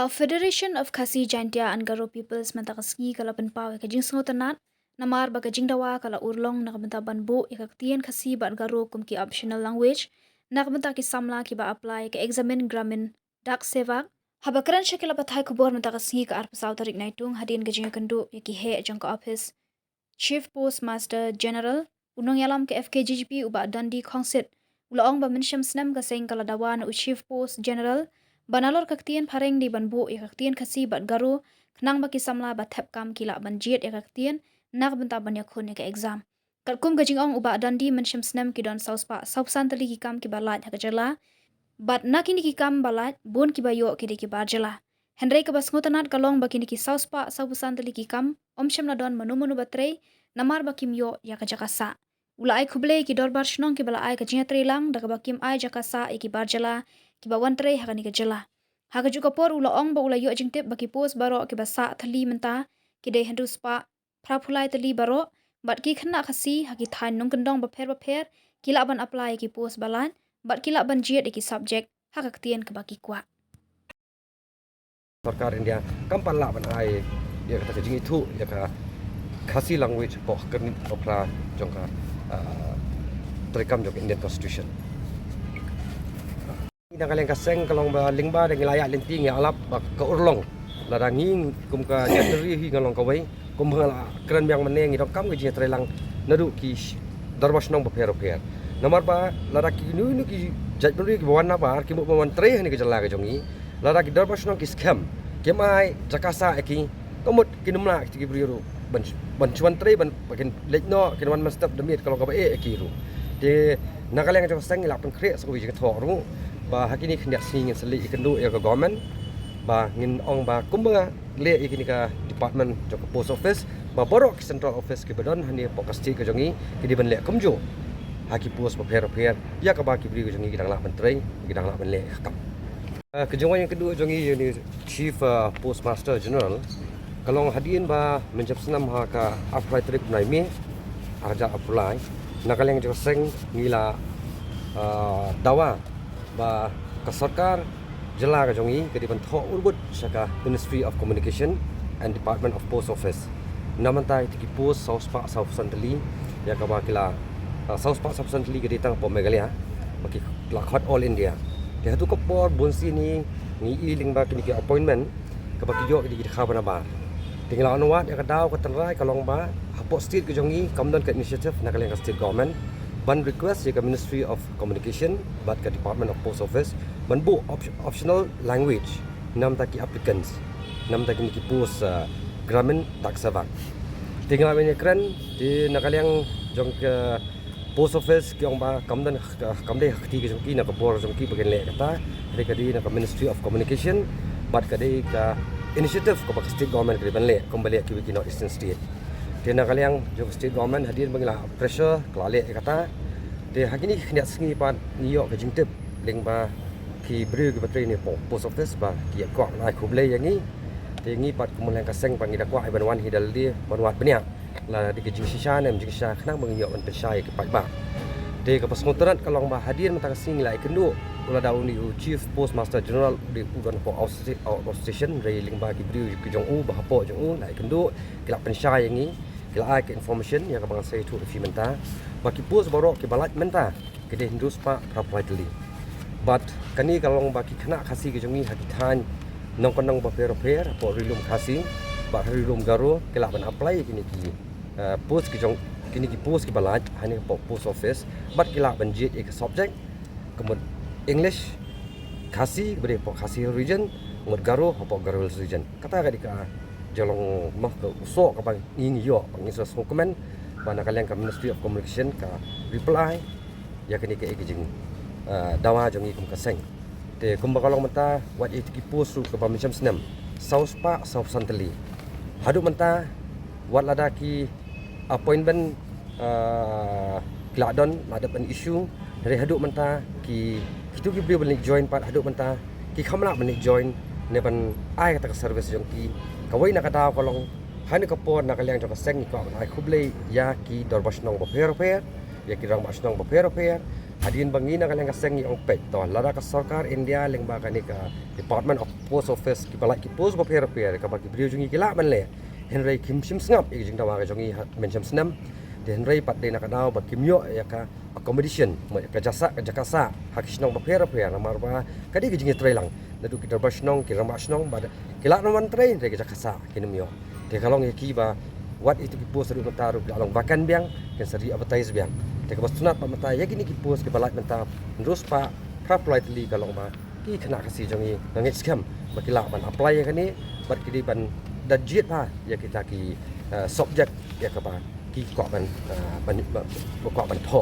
Federation of Khasi Jaintia and Garo Peoples Mantakasgi kala penpau ka jing sngotanat namar baga jing dawa kala urlong nakabenta banbu ikaktien khasi bat garo kumki optional language nakabenta ki samla ki ba apply ka examine gramin dak sevak habakran shakila pathai kubor mantakasgi ka arpasau tarik naitung hadin ka jing kandu yaki he jang ka office Chief Postmaster General unong yalam ke FKGGP uba dandi khongsit ulaong ba mensyam snam ka seng kala dawa na Chief Post General Banalor kaktian pareng di banbu kaktian kasi bat garo kenang baki samla bat thep kam kila banjiet kaktian nak benta banyak khone ke exam. Kalkum gajing ong uba dandi mensyam snam ki don sauspa sausan tali ki kam ki balat hakajala bat nakini ki kam balat bun ki bayo ki ki barjala. Henry ka basngotanat kalong baki ni ki sauspa sausan tali ki kam omsyam na don manu batre namar bakim yo ya kajakasa. Ula ai kuble ki dorbar shnong ki bala ai ka jingatri lang daga bakim ai jakasa ki barjala ki bawan tre hakani ka jala. Haka juga por ula ong ba ula yo jingtip baki pos baro ki basa thali menta ki dei hendu spa prapulai thali baro bat ki khna khasi haki thain nong kendong ba pher ki la ban apply ki pos balan bat ki la ban jiet ki subject haka ktien ke baki kwa Sarkar India kampan la ban ai ya kata jing itu ya ka khasi language po kan opera jongka terekam jong Indian Constitution. Ina kalian kaseng kalong ba lingba dengan layak lenting ya alap ke urlong larangi kum ka jateri hi ngalong ka wei kum hala kran yang meneng idok kam ge trelang nadu ki darbas nong ba per nomor ba laraki nu ki jateri ki bawan ba ki mo bawan tre ni ke jala ke jongi laraki darbas nong ki scam kemai jakasa eki komut kinumla ki briru ban chuan tre ban bakin lekno kinwan mastap demit kalau ka ba eki ru de nakaleng jo seng la pen kre so wi ke thok ru ba hakini khnya singin seli ikendu ya ke government ba ngin ong ba kumba le ikini ka department jo ke post office ba borok central office ke badon hani pokasti ke jongi ke di ban le kumjo haki post ba pher ya ka ba ki bri ke jongi kidang la menteri kidang la ban le kam ke jongi yang kedua jongi ni chief postmaster general kalong hadin ba menjap senam ha ka apply trip nai me arja apply nakaleng jo seng ngila dawa ba ka sarkar jela ka jongi ke di ban tho urbut saka Ministry of Communication and Department of Post Office namantai tiki post sauspa sausantali ya ka ba kila sauspa sausantali ke ditang po Meghalaya baki lakhot all India ke hatu ko por bonsi ni iling ba kini ke appointment ka baki yo ke di kha bana ba tinggal anwat ya ka daw ka tanrai kalong ba hapo state ke jongi kamdon ke initiative nakaleng ka state government ban request ke Ministry of Communication bat ke Department of Post Office ban bu optional language nam taki applicants nam taki ni post gramin tak savak tinggal ini keren di nakaleng jong ke Post Office ke ong ba kamdan hakti ke jongki na kapor jongki bagen le kata dari kadi na Ministry of Communication bat kadi ka initiative ke state government ke ban le kembali ke wiki North Eastern State Tena kaliang jog state government hadir bangla pressure klale kata te hakini khniat singi pat niyo ke jingtip lingba ki bru ke batri ni post office ba ki ko lai khuble yangi te ngi pat kumulang kaseng pangi dakwa iban wan hidal di banwat benya la di ke jing shisha nem jing shisha khnang bangiyo an pensai ke pat ba te ke pas ngotorat kalong ba hadir mata sing lai kendu ula daun ni chief postmaster general di udan po outstation re lingba ki bru ke jong u ba po jong u lai kendu kila pensai yangi kila ai ke information yang abang saya tu fi menta baki pos borok ke balat menta ke de hindus pa properly but kani kalong baki kena khasi ke jongi hakitan nong konong ba per po rilum khasi ba rilum garo kila ban apply kini ki pos ke jong kini ki pos ke balat hani po post office but kila ban jet ek subject kemud english khasi bere po khasi region mud garo po garo region kata ka dika jalong mah ke usok ka bang ingi yo bang iso dokumen bana kalian ka Ministry of Communication ka reply ya kini ke jing dawa jongi kum kaseng te kum bakalong menta wat itiki posu ke pamicam senam sauspa sausantali hadu menta wat ladaki appointment kladon ada an issue dari hadu menta ki itu ki beli join pat hadu menta ki khamla beli join ne ban ai kata service jongki kawai nak kata kolong hani kapor nak kalian jong kaseng ko ai khuble ya ki dorbas nong ba per ya ki rang bas nong ba per Adin bangina kan yang kaseng yang pek to lara ka sarkar India leng ba kan ka Department of Post Office ki balai ki post ba per ka ba ki brio jungi kila man le Henry Kim Sim Snap ik jing dawa ka jungi men jam senam de Henry pat de nak daw ba Kim Yo ya ka accommodation ka jasa ka jakasa hak snong ba per namar ba ka di jingi trelang nadu ki darba snong ki rama snong ba kila no man train de ka jakasa kinim yo de kalong ki ba what itu ki post ru taru along bakan biang kan seri advertise biangแต่ก็สุนัขปะมันตายยากินี่กิโพสกิบาลายมันตารู้สปะพระปลายทลีก็ลงมากี่ขณะกสิจงนี้นังเอ็กซ์แคมบักิลาบันอัพไลน์กันนี้บัดกิดีบันดัดเจียดผ้าอยากกิตากีsubject อยากกับกี่เกาะมันบันเกาะมันพอ